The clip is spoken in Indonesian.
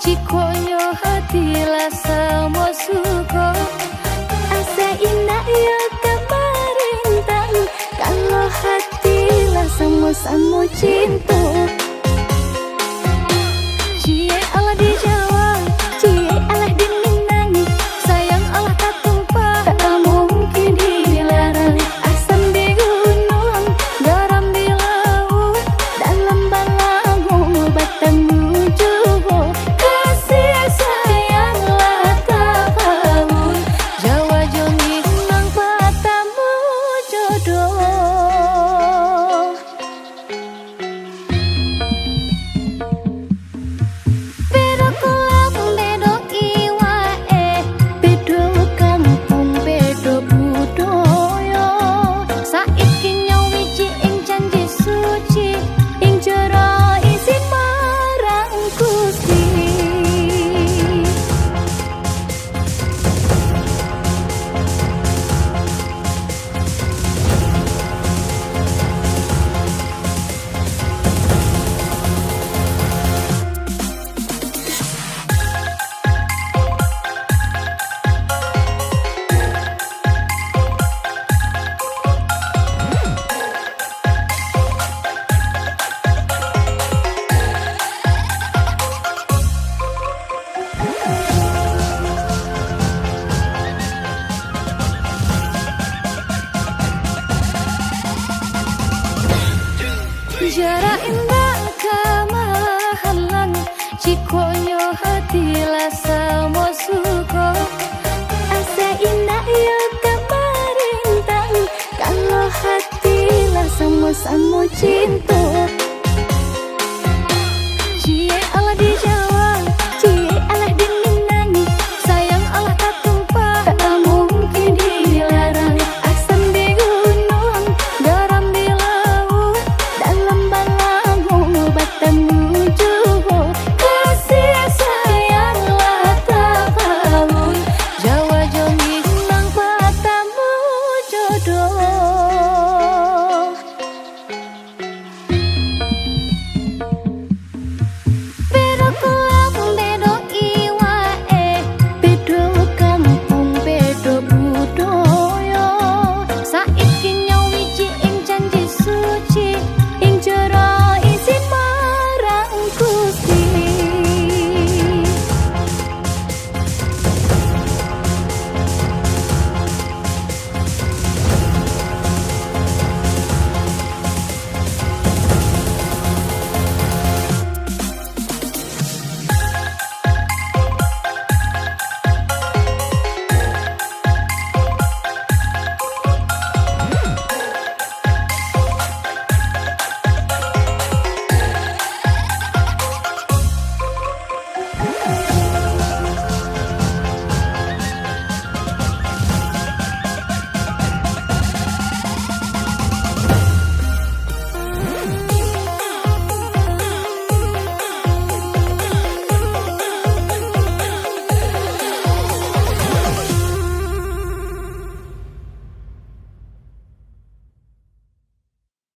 Cikonyo hatilah sama suka. Asa indah ya kemerintang, kalau hatilah sama-sama cinta. Cie Allah di Jawa, cie Allah di Minang, sayang Allah tak tumpah, tak mungkin dilarang. Asam di gunung, garam di laut, dalam balamu bertemu juga. Kasih sayanglah tak haus, Jawa jo Minang bertemu jodoh. Jarak indah kemahalan, cikonyo hatilah sama suka. Asa indah ya kemerintang, kalau hatilah sama-sama cinta.